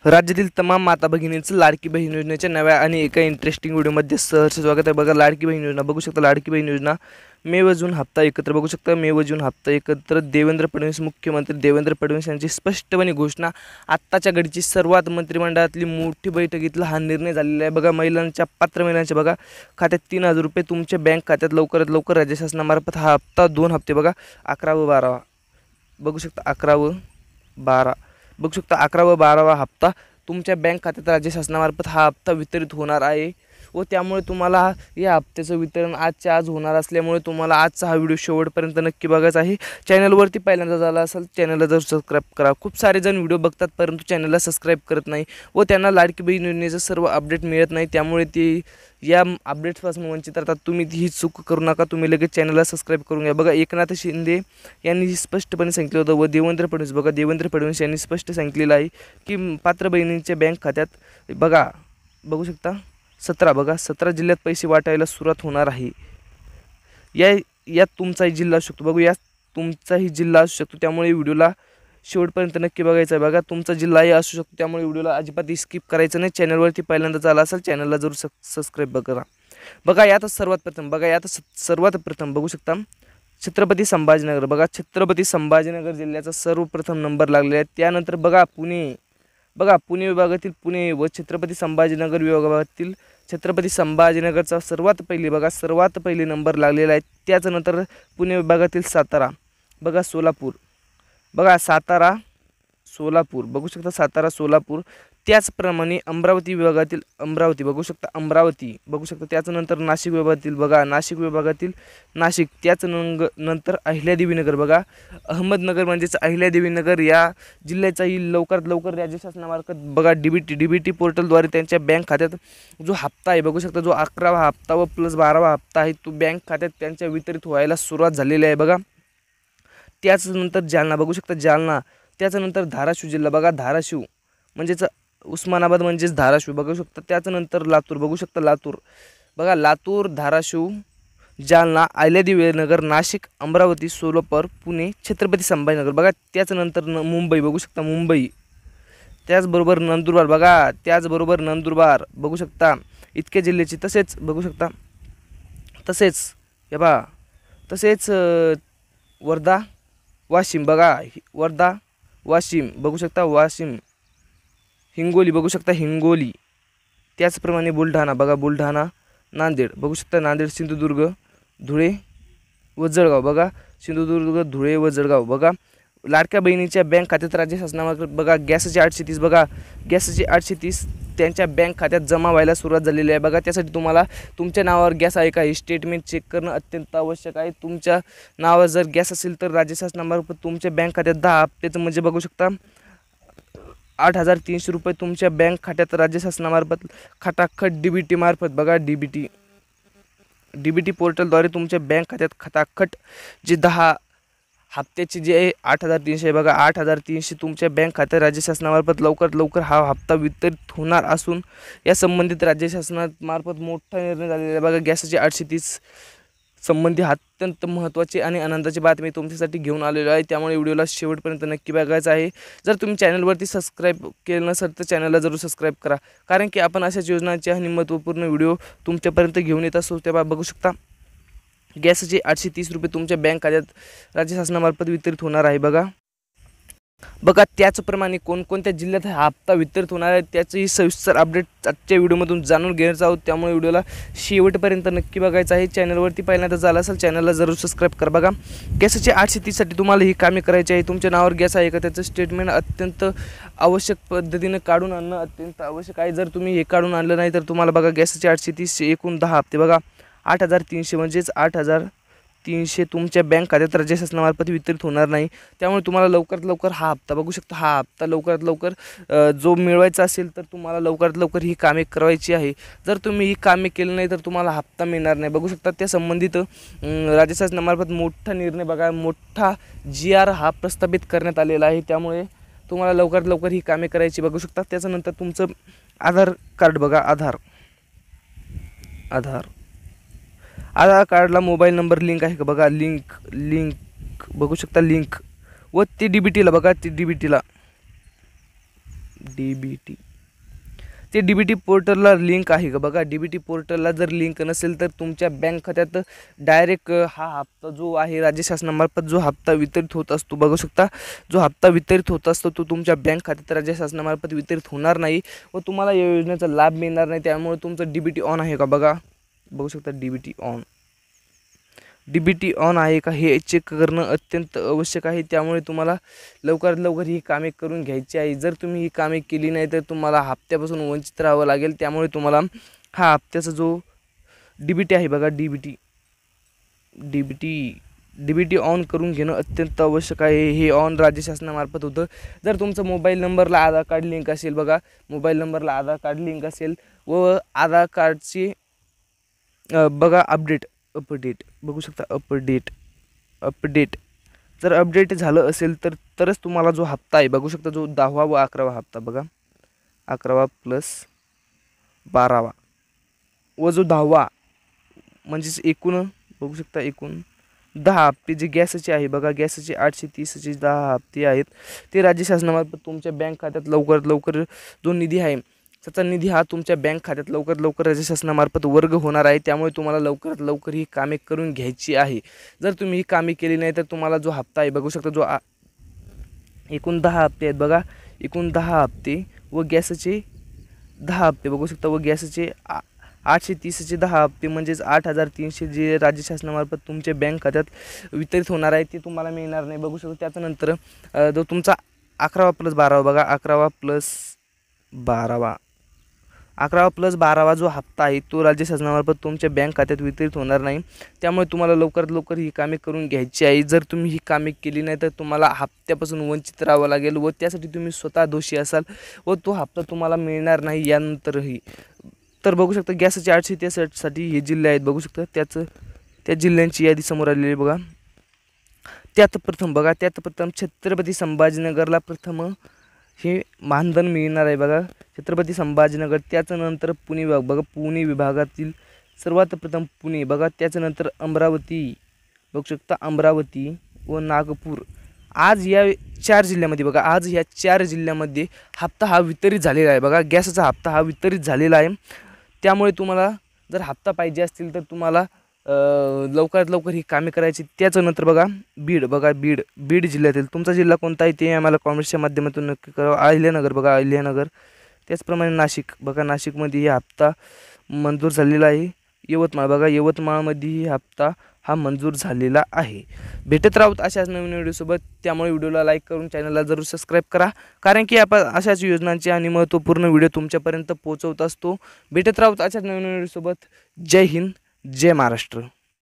राज्यातील तमाम माता भगिनींचं लाडकी बहीण योजनेच्या नव्या आणि एका इंटरेस्टिंग व्हिडिओमध्ये सहर्ष स्वागत आहे। बघा लाडकी बहीण योजना बघू शकता। लाडकी बहीण योजना मे व जून हप्ता एकत्र बघू शकता। मे व जून हप्ता एकत्र देवेंद्र फडणवीस मुख्यमंत्री देवेंद्र फडणवीस यांची स्पष्टपणे घोषणा। आत्ताच्या घडीची सर्वात मंत्रिमंडळातली मोठी बैठकीतला हा निर्णय झालेला आहे। बघा महिलांच्या पात्र महिलांच्या बघा खात्यात 3000 रुपये तुमच्या बँक खात्यात लवकरात लवकर राज्य शासनामार्फत हा हप्ता 2 हप्ते बघा 11 व 12 बघू शकता 11 व 12 बघू शकता 11 व 12वा हप्ता तुमच्या बँक खात्यात राज्य शासनामार्फत हा हप्ता वितरित होणार आहे व त्यामुळे तुम्हाला या हप्त्याचं वितरण आजच्या आज होणार असल्यामुळे तुम्हाला आजचा हा व्हिडिओ शेवटपर्यंत नक्की बघायचा आहे। चॅनलवरती पहिल्यांदा झाला असेल चॅनलला जर सबस्क्राइब करा। खूप सारे जण व्हिडिओ बघतात परंतु चॅनलला सबस्क्राइब करत नाही व त्यांना लाडकी बहीण योजनेचं सर्व अपडेट मिळत नाही, त्यामुळे ते या अपडेट्सपासून वंचित राहतात। तुम्ही ही चूक करू नका, तुम्ही लगेच चॅनलला सबस्क्राइब करून घ्या। बघा एकनाथ शिंदे यांनी स्पष्टपणे सांगितलं होतं व देवेंद्र फडणवीस बघा देवेंद्र फडणवीस यांनी स्पष्ट सांगितलेलं आहे की पात्र बहिणींच्या बँक खात्यात बघा बघू शकता 17 बघा 17 जिल्ह्यात पैसे वाटायला सुरुवात होणार आहे। यात तुमचाही जिल्हा असू शकतो, बघू यात तुमचाही जिल्हा असू शकतो, त्यामुळे व्हिडिओला शेवटपर्यंत नक्की बघायचं आहे। बघा तुमचा जिल्हाही असू शकतो, त्यामुळे व्हिडिओला अजिबात स्किप करायचं नाही। चॅनलवरती पहिल्यांदा आला असेल चॅनलला जरूर सबस्क्राइब करा। बघा यात सर्वात प्रथम बघू शकता छत्रपती संभाजीनगर बघा छत्रपती संभाजीनगर जिल्ह्याचा सर्वप्रथम नंबर लागलेला आहे। त्यानंतर बघा पुणे विभागातील पुणे व छत्रपती संभाजीनगर विभागातील छत्रपती संभाजीनगरचा सर्वात पहिले नंबर लागलेला आहे। त्यानंतर पुणे विभागातील सातारा बघा सोलापूर बघा सोलापूर बघू शकता सातारा सोलापूर। त्याचप्रमाणे अमरावती विभागातील अमरावती बघू शकता त्यानंतर नाशिक विभागातील बघा नाशिक त्यानंतर अहिल्यादेवी नगर बघा अहमदनगर म्हणजेच अहिल्यादेवी नगर या जिल्ह्याचाही लवकरात लवकर राज्य शासनामार्फत बघा डीबीटी पोर्टलद्वारे त्यांच्या बँक खात्यात जो हप्ता आहे बघू शकता जो 11वा हप्ता व प्लस 12वा हप्ता आहे तो बँक खात्यात त्यांच्या वितरित व्हायला सुरुवात झालेली आहे। बघा त्यानंतर जालना बघू शकता जालना, त्यानंतर धाराशिव जिल्हा बघा धाराशिव म्हणजेच उस्मानाबाद म्हणजेच धाराशिव बघू शकता। त्यानंतर लातूर बघू शकता लातूर धाराशिव जालना अहिल्यादेवी नगर नाशिक अमरावती सोलापूर पुणे छत्रपती संभाजीनगर बघा। त्यानंतर मुंबई बघू शकता मुंबई, त्याचबरोबर नंदुरबार बघू शकता इतके जिल्ह्याची तसेच बघू शकता तसेच वर्धा वाशिम बघा वाशिम बघू शकता हिंगोली बघू शकता हिंगोली, त्याचप्रमाणे बुलढाणा बघा बुलढाणा नांदेड बघू शकता नांदेड सिंधुदुर्ग धुळे व जळगाव बघा सिंधुदुर्ग धुळे व जळगाव बघा। लाडक्या बहिणीच्या बँक खात्यात राज्य शासनामार्फत बघा गॅसचे 830 त्यांच्या बँक खात्यात जमा व्हायला सुरुवात झालेली आहे। बघा त्यासाठी तुम्हाला तुमच्या नावावर गॅस आहे का हे स्टेटमेंट चेक करणं अत्यंत आवश्यक आहे। तुमच्या नावावर जर गॅस असेल तर राज्य शासनामार्फत तुमच्या बँक खात्यात 10 हप्त्याचं म्हणजे बघू शकता 8300 रुपये तुमच्या बँक खात्यात राज्य शासनामार्फत खटाखट डीबीटी मार्फत बघा डीबीटी पोर्टलद्वारे तुमच्या बँक खात्यात खटाखट जे 10 हप्त्याचे जे 8300 आहे बघा 8300 तुमच्या बँक खात्यात राज्य शासनामार्फत लवकरात लवकर हा हप्ता वितरित होणार असून या संबंधित राज्य शासनामार्फत मोठा निर्णय झालेला आहे। बघा गॅसचे 830 संबंधी अत्यंत महत्त्वाची आणि आनंदाची बातमी तुमच्यासाठी घेऊन आलेलो आहे, त्यामुळे व्हिडिओला शेवटपर्यंत नक्की बघायचं आहे। जर तुम्ही चॅनलवरती सबस्क्राइब केलं नसेल तर चॅनलला जरूर सबस्क्राइब करा, कारण की आपण अशाच योजनांचे आणि महत्त्वपूर्ण व्हिडिओ तुमच्यापर्यंत घेऊन येत असतो। तेव्हा बघू शकता गॅसचे 830 रुपये तुमच्या बँक खात्यात राज्य शासनामार्फत वितरित होणार आहे। बघा त्याचप्रमाणे कोणकोणत्या जिल्ह्यात हा हप्ता वितरित होणार आहे त्याचंही सविस्तर अपडेट आजच्या व्हिडिओमधून जाणून घेण्याचं आहोत, त्यामुळे व्हिडिओला शेवटपर्यंत नक्की बघायचं आहे। चॅनलवरती पहिल्यांदा झाला असेल चॅनलला जरूर सबस्क्राइब करा। बघा गॅसचे 830साठी तुम्हाला ही कामे करायची आहे। तुमच्या नावावर गॅस आहे का त्याचं स्टेटमेंट अत्यंत आवश्यक पद्धतीने काढून आणणं अत्यंत आवश्यक आहे। जर तुम्ही हे काढून आणलं नाही तर तुम्हाला बघा गॅसचे 830 एकूण 10 हप्ते बघा 8300 म्हणजेच 8300 तुमच्या बँक खात्यात राज्य शासनामार्फत वितरित होणार नाही, त्यामुळे तुम्हाला लवकरात लवकर हा हप्ता बघू शकता हा हप्ता लवकरात लवकर जो मिळवायचा असेल तर तुम्हाला लवकरात लवकर ही कामे करायची आहे। जर तुम्ही ही कामे केली नाही तर तुम्हाला हप्ता मिळणार नाही। बघू शकता त्या संबंधित राज्य शासनामार्फत मोठा निर्णय बघा मोठा GR हा प्रस्थापित करण्यात आलेला आहे, त्यामुळे तुम्हाला लवकरात लवकर ही कामे करायची। बघू शकता त्याच्यानंतर तुमचं आधार कार्ड बघा आधार कार्डला मोबाईल नंबर लिंक आहे का बघा लिंक बघू शकता लिंक व ते डीबीटीला बघा ते DBT ते DBT पोर्टलला लिंक आहे का बघा. DBT पोर्टलला जर लिंक नसेल तर तुमच्या बँक खात्यात डायरेक्ट हा हप्ता जो आहे राज्य शासनामार्फत जो हप्ता वितरित होत असतो बघू शकता, जो हप्ता वितरित होत असतो तो तुमच्या बँक खात्यात राज्य शासनामार्फत वितरित होणार नाही व तुम्हाला या योजनेचा लाभ मिळणार नाही. त्यामुळे तुमचं DBT ऑन आहे का बघा, बघू शकता DBT ऑन आहे का हे चेक करणं अत्यंत आवश्यक आहे. त्यामुळे तुम्हाला लवकरात लवकर ही कामे करून घ्यायची आहे. जर तुम्ही ही कामे केली नाही तर तुम्हाला हप्त्यापासून वंचित राहावं लागेल. त्यामुळे तुम्हाला हा हप्त्याचा जो DBT आहे बघा, DBT ऑन करून घेणं अत्यंत आवश्यक आहे. हे ऑन राज्य शासनामार्फत होतं. जर तुमचं मोबाईल नंबरला आधार कार्ड लिंक असेल बघा, मोबाईल नंबरला आधार कार्ड लिंक असेल व आधार कार्डची बघा अपडेट बघू शकता, अपडेट जर अपडेट झालं असेल तरच तुम्हाला जो हप्ता आहे बघू शकता, जो 10वा व 11वा हप्ता बघा, 11वा + 12वा व जो 10वा म्हणजेच एकूण बघू शकता, एकूण 10 हप्ते जे गॅसचे आहे बघा, गॅसचे 830चे 10 हप्ते आहेत ते राज्य शासनामार्फत तुमच्या बँक खात्यात लवकरात लवकर जो निधी आहे त्याचा निधी हा तुमच्या बँक खात्यात लवकरात लवकर राज्य शासनामार्फत वर्ग होणार आहे. त्यामुळे तुम्हाला लवकरात लवकर ही कामे करून घ्यायची आहे. जर तुम्ही ही कामे केली नाही तर तुम्हाला जो हप्ता आहे बघू शकता, जो एकूण 10 हप्ते आहेत बघा, एकूण 10 हप्ते व गॅसचे 10 हप्ते बघू शकता व गॅसचे 830चे 10 हप्ते म्हणजेच 8,300 जे राज्य शासनामार्फत तुमच्या बँक खात्यात वितरित होणार आहे ते तुम्हाला मिळणार नाही बघू शकता. त्याच्यानंतर जो तुमचा 11वा + 12वा बघा, 11वा + 12वा जो हप्ता आहे तो राज्य शासनामार्फत तुमच्या बँक खात्यात वितरित होणार नाही. त्यामुळे तुम्हाला लवकरात लवकर ही कामे करून घ्यायची आहे. जर तुम्ही ही कामे केली नाही तर तुम्हाला हप्त्यापासून वंचित राहावं लागेल व त्यासाठी तुम्ही स्वतः दोषी असाल व तो हप्ता तुम्हाला मिळणार नाही यानंतरही. तर बघू शकता गॅसचे 863साठी हे जिल्हे आहेत बघू शकता, त्या जिल्ह्यांची यादी समोर आलेली बघा. त्यात प्रथम छत्रपती संभाजीनगरला प्रथम हे मानधन मिळणार आहे बघा, छत्रपती संभाजीनगर. त्याच्यानंतर पुणे विभाग बघा, पुणे विभागातील सर्वात प्रथम पुणे बघा, त्याच्यानंतर अमरावती बघू शकता, अमरावती व नागपूर. आज या 4 जिल्ह्यामध्ये बघा, आज ह्या 4 जिल्ह्यामध्ये हप्ता हा वितरित झालेला आहे बघा, गॅसचा हप्ता हा वितरित झालेला आहे. त्यामुळे तुम्हाला जर हप्ता पाहिजे असतील तर तुम्हाला लवकरात लवकर ही कामे करायची. त्याच्यानंतर बघा बीड जिल्ह्यातील तुमचा जिल्हा कोणता आहे ते आम्हाला कॉमेंट्सच्या माध्यमातून नक्की कळवा. अहिल्यानगर बघा, अहिल्यानगर. त्याचप्रमाणे नाशिक बघा, नाशिकमध्ये हा हप्ता मंजूर झालेला आहे. यवतमाळ बघा, यवतमाळमध्येही हप्ता हा मंजूर झालेला आहे. भेटत राहूत अशाच नवीन व्हिडिओसोबत. त्यामुळे व्हिडिओला लाईक करून चॅनलला जरूर सबस्क्राईब करा, कारण की आपण अशाच योजनांचे आणि महत्त्वपूर्ण व्हिडिओ तुमच्यापर्यंत पोहोचवत असतो. भेटत राहूत अशाच नवीन व्हिडिओसोबत. जय हिंद, जय महाराष्ट्र.